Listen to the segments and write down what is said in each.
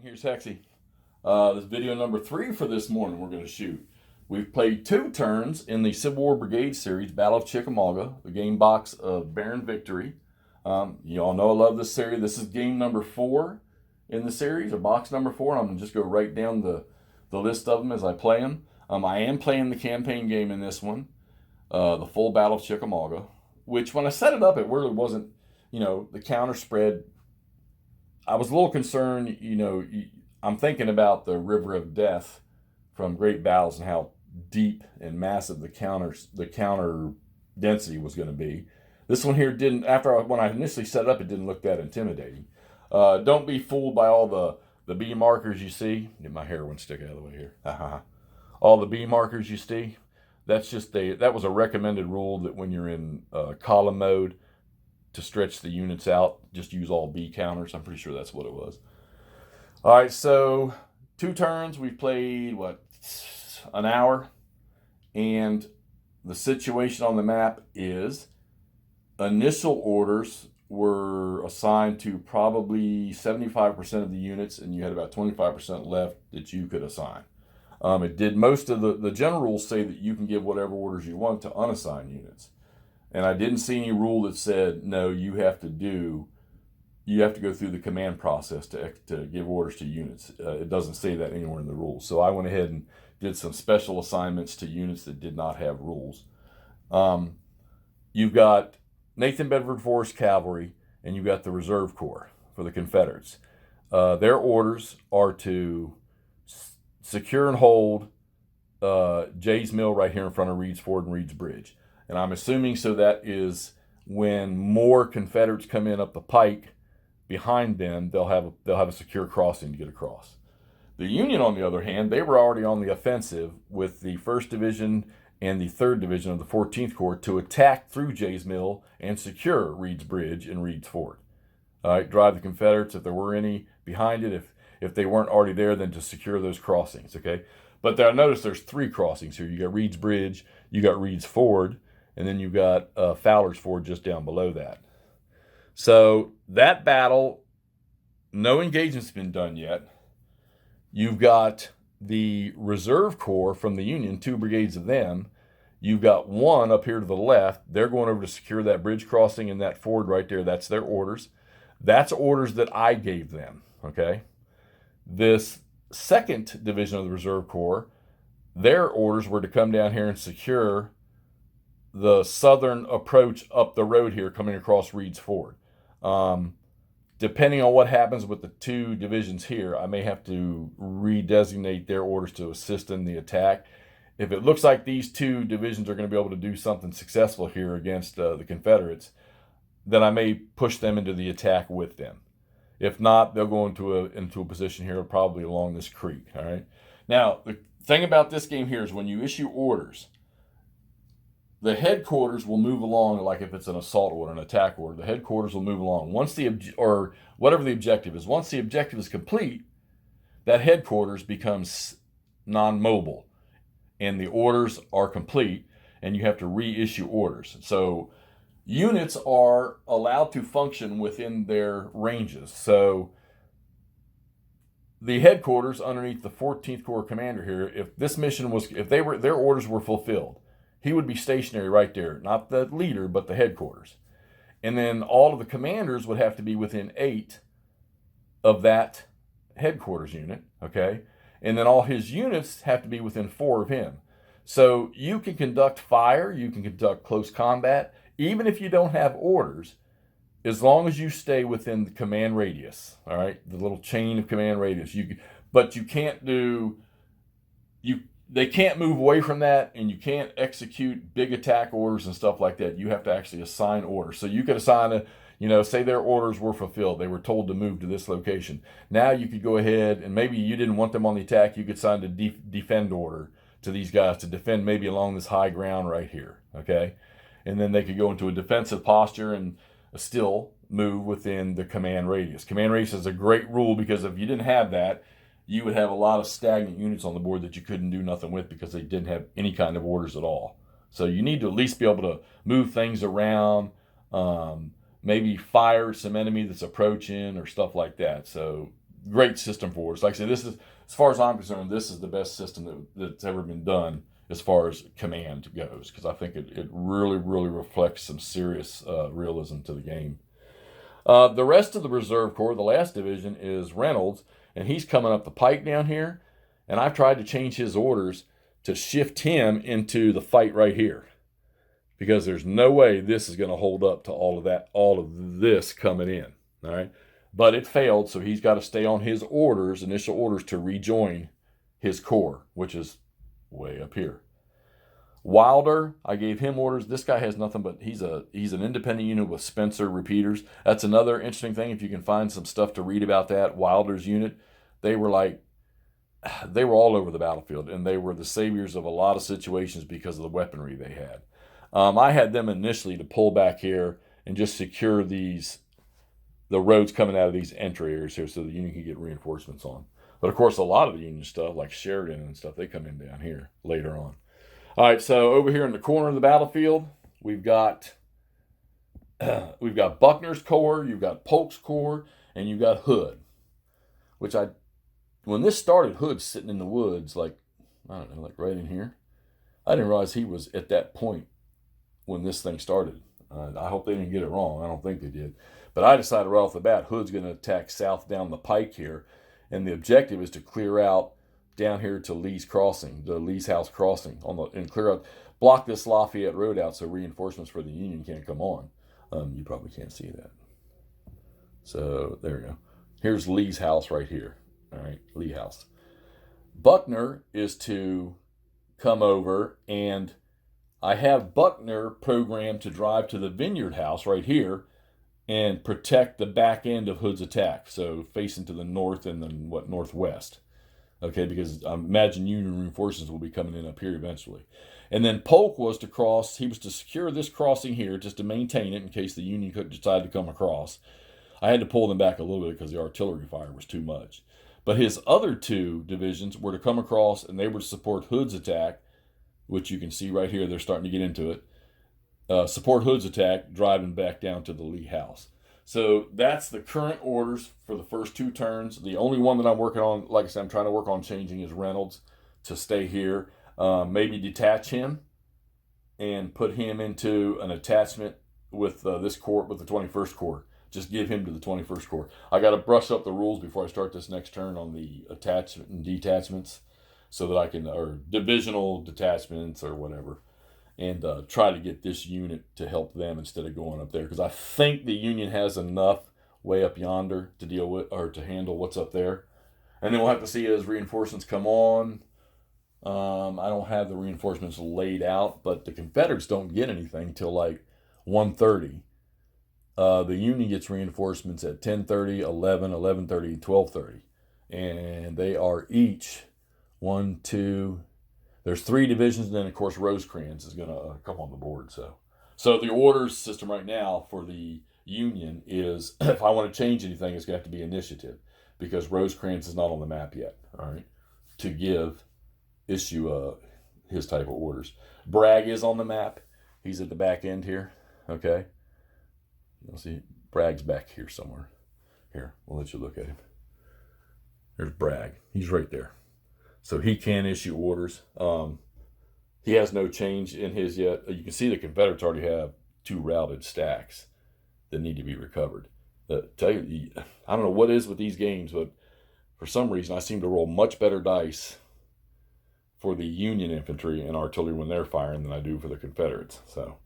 Here's Hexy. This video number 3 for this morning we're going to shoot. We've played 2 turns in the Civil War Brigade series, Battle of Chickamauga, the game box of Barren victory. You all know I love this series. This is game number 4 in the series, or box number 4. I'm going to just go right down the list of them as I play them. I am playing the campaign game in this one, the full Battle of Chickamauga, which when I set it up, it really wasn't, the counter spread. I was a little concerned, I'm thinking about the River of Death from Great Battles and how deep and massive the counter density was going to be. This one here didn't, when I initially set it up, it didn't look that intimidating. Don't be fooled by all the B markers you see. Get my heroin stick out of the way here. All the B markers you see, that's just that was a recommended rule that when you're in column mode, to stretch the units out, just use all B counters. I'm pretty sure that's what it was. All right, so 2 turns. We've played, an hour. And the situation on the map is initial orders were assigned to probably 75% of the units, and you had about 25% left that you could assign. It did most of the general rules say that you can give whatever orders you want to unassigned units. And I didn't see any rule that said, no, you have to go through the command process to give orders to units. It doesn't say that anywhere in the rules. So I went ahead and did some special assignments to units that did not have rules. You've got Nathan Bedford Forrest Cavalry, and you've got the Reserve Corps for the Confederates. Their orders are to secure and hold Jay's Mill right here in front of Reed's Ford and Reed's Bridge. And I'm assuming so that is when more Confederates come in up the pike behind them, they'll have a secure crossing to get across. The Union, on the other hand, they were already on the offensive with the 1st Division and the 3rd Division of the 14th Corps to attack through Jay's Mill and secure Reed's Bridge and Reed's Ford. All right, drive the Confederates, if there were any behind it, if they weren't already there, then to secure those crossings, okay? But I noticed there's 3 crossings here. You got Reed's Bridge, you got Reed's Ford, and then you've got Fowler's Ford just down below that. So that battle, no engagement's been done yet. You've got the Reserve Corps from the Union, 2 brigades of them. You've got 1 up here to the left. They're going over to secure that bridge crossing and that ford right there. That's their orders. That's orders that I gave them, okay? This 2nd Division of the Reserve Corps, their orders were to come down here and secure the southern approach up the road here coming across Reed's Ford. Depending on what happens with the 2 divisions here, I may have to redesignate their orders to assist in the attack. If it looks like these 2 divisions are going to be able to do something successful here against the Confederates, then I may push them into the attack with them. If not, they'll go into a position here probably along this creek, all right? Now, the thing about this game here is when you issue orders, the headquarters will move along, like if it's an assault order, an attack order, the headquarters will move along. Or whatever the objective is, once the objective is complete, that headquarters becomes non-mobile, and the orders are complete, and you have to reissue orders. So units are allowed to function within their ranges. So the headquarters underneath the 14th Corps commander here, if this mission was, if their orders were fulfilled, he would be stationary right there, not the leader, but the headquarters. And then all of the commanders would have to be within 8 of that headquarters unit, okay? And then all his units have to be within 4 of him. So you can conduct fire, you can conduct close combat, even if you don't have orders, as long as you stay within the command radius, all right? The little chain of command radius. But you can't do, they can't move away from that, and you can't execute big attack orders and stuff like that. You have to actually assign orders. So you could assign say their orders were fulfilled. They were told to move to this location. Now you could go ahead, and maybe you didn't want them on the attack. You could assign a defend order to these guys to defend maybe along this high ground right here, okay? And then they could go into a defensive posture and still move within the command radius. Command radius is a great rule because if you didn't have that, you would have a lot of stagnant units on the board that you couldn't do nothing with because they didn't have any kind of orders at all. So you need to at least be able to move things around, maybe fire some enemy that's approaching or stuff like that. So great system for us. Like I said, this is, as far as I'm concerned, this is the best system that's ever been done as far as command goes, because I think it really, really reflects some serious realism to the game. The rest of the Reserve Corps, the last division, is Reynolds, and he's coming up the pike down here, and I've tried to change his orders to shift him into the fight right here, because there's no way this is going to hold up to all of this coming in, all right? But it failed, so he's got to stay on his orders, initial orders, to rejoin his corps, which is way up here. Wilder, I gave him orders. This guy has nothing but, he's an independent unit with Spencer repeaters. That's another interesting thing. If you can find some stuff to read about that, Wilder's unit, they were all over the battlefield, and they were the saviors of a lot of situations because of the weaponry they had. I had them initially to pull back here and just secure the roads coming out of these entry areas here so the Union can get reinforcements on. But of course, a lot of the Union stuff, like Sheridan and stuff, they come in down here later on. All right, so over here in the corner of the battlefield, we've got Buckner's Corps, you've got Polk's Corps, and you've got Hood. Which when this started, Hood's sitting in the woods, like, I don't know, like right in here. I didn't realize he was at that point when this thing started. I hope they didn't get it wrong. I don't think they did. But I decided right off the bat, Hood's going to attack south down the pike here. And the objective is to clear out down here to Lee's Crossing, the Lee's House Crossing, and clear out, block this Lafayette Road out so reinforcements for the Union can't come on. You probably can't see that. So there we go. Here's Lee's house right here. All right, Lee House. Buckner is to come over, and I have Buckner programmed to drive to the Vineyard House right here and protect the back end of Hood's attack, so facing to the north and then northwest. Okay, because I imagine Union reinforcements will be coming in up here eventually. And then Polk was to cross, he was to secure this crossing here just to maintain it in case the Union could decide to come across. I had to pull them back a little bit because the artillery fire was too much. But his other two divisions were to come across, and they were to support Hood's attack, which you can see right here, they're starting to get into it. Support Hood's attack, driving back down to the Lee House. So that's the current orders for the first two turns. The only one that I'm working on, like I said, I'm trying to work on changing is Reynolds to stay here. Maybe detach him and put him into an attachment with this corps, with the 21st Corps. Just give him to the 21st Corps. I got to brush up the rules before I start this next turn on the attachment and detachments so that I can, or divisional detachments or whatever, and try to get this unit to help them instead of going up there, because I think the Union has enough way up yonder to deal with, or to handle what's up there. And then we'll have to see as reinforcements come on. I don't have the reinforcements laid out, but the Confederates don't get anything till like 1:30. The Union gets reinforcements at 10:30, 11, 11:30, 12:30. And they are each 1, 2, there's 3 divisions, and then of course Rosecrans is going to come on the board. So the orders system right now for the Union is, if I want to change anything, it's going to have to be initiative, because Rosecrans is not on the map yet, all right, to issue his type of orders. Bragg is on the map. He's at the back end here, okay? You'll see Bragg's back here somewhere. Here, we'll let you look at him. There's Bragg. He's right there. So he can issue orders. He has no change in his yet. You can see the Confederates already have 2 routed stacks that need to be recovered. Tell you, I don't know what it is with these games, but for some reason I seem to roll much better dice for the Union infantry and artillery when they're firing than I do for the Confederates. So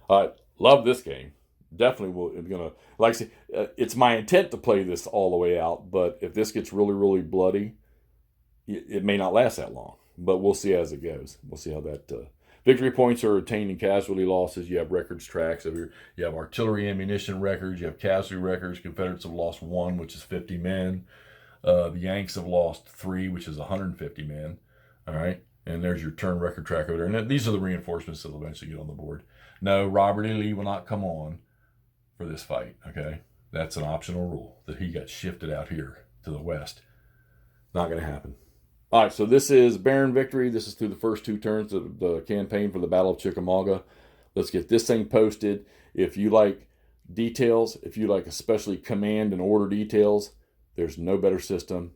I love this game. Definitely like I say, it's my intent to play this all the way out, but if this gets really, really bloody, it may not last that long, but we'll see as it goes. We'll see how that victory points are attained in casualty losses. You have records tracks over here. You have artillery ammunition records. You have casualty records. Confederates have lost 1, which is 50 men. The Yanks have lost 3, which is 150 men. All right, and there's your turn record track over there. And these are the reinforcements that will eventually get on the board. No, Robert E. Lee will not come on for this fight, okay? That's an optional rule that he got shifted out here to the west. Not going to happen. All right, so this is Barren victory. This is through the first 2 turns of the campaign for the Battle of Chickamauga. Let's get this thing posted. If you like details, if you like especially command and order details, there's no better system.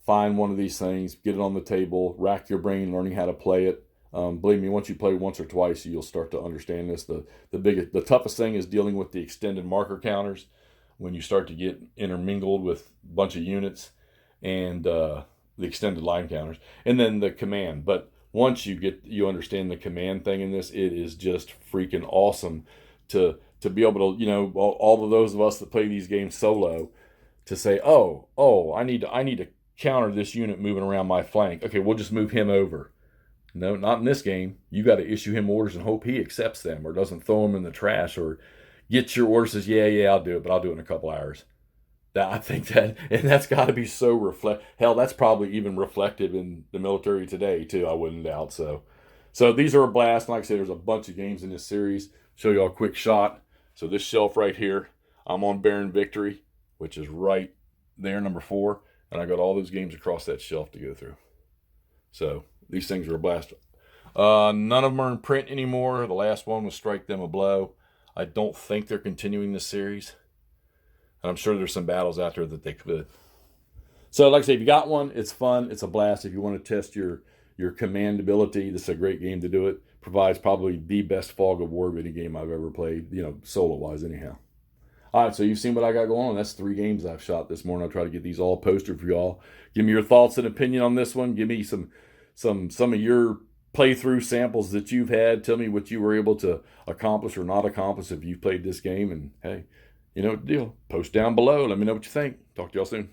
Find one of these things, get it on the table, rack your brain learning how to play it. Believe me, once you play once or twice, you'll start to understand this. The toughest thing is dealing with the extended marker counters when you start to get intermingled with a bunch of units and the extended line counters, and then the command. But once you understand the command thing in this, it is just freaking awesome to be able to, all of those of us that play these games solo, to say, I need to counter this unit moving around my flank. Okay, we'll just move him over. No, not in this game. You got to issue him orders and hope he accepts them or doesn't throw them in the trash or gets your orders, says, yeah, I'll do it, but I'll do it in a couple hours. I think that's got to be so hell, that's probably even reflective in the military today too, I wouldn't doubt. So these are a blast. Like I said, there's a bunch of games in this series. Show you all a quick shot. So this shelf right here, I'm on Barren Victory, which is right there, number 4. And I got all those games across that shelf to go through. So these things are a blast. None of them are in print anymore. The last one was Strike Them a Blow. I don't think they're continuing this series. And I'm sure there's some battles out there that they could. So like I say, if you got one, it's fun. It's a blast. If you want to test your command ability, this is a great game to do it. Provides probably the best fog of war video game I've ever played, solo-wise anyhow. All right, so you've seen what I got going on. That's 3 games I've shot this morning. I'll try to get these all posted for y'all. Give me your thoughts and opinion on this one. Give me some of your playthrough samples that you've had. Tell me what you were able to accomplish or not accomplish if you've played this game. And hey, you know what the deal. Post down below. Let me know what you think. Talk to y'all soon.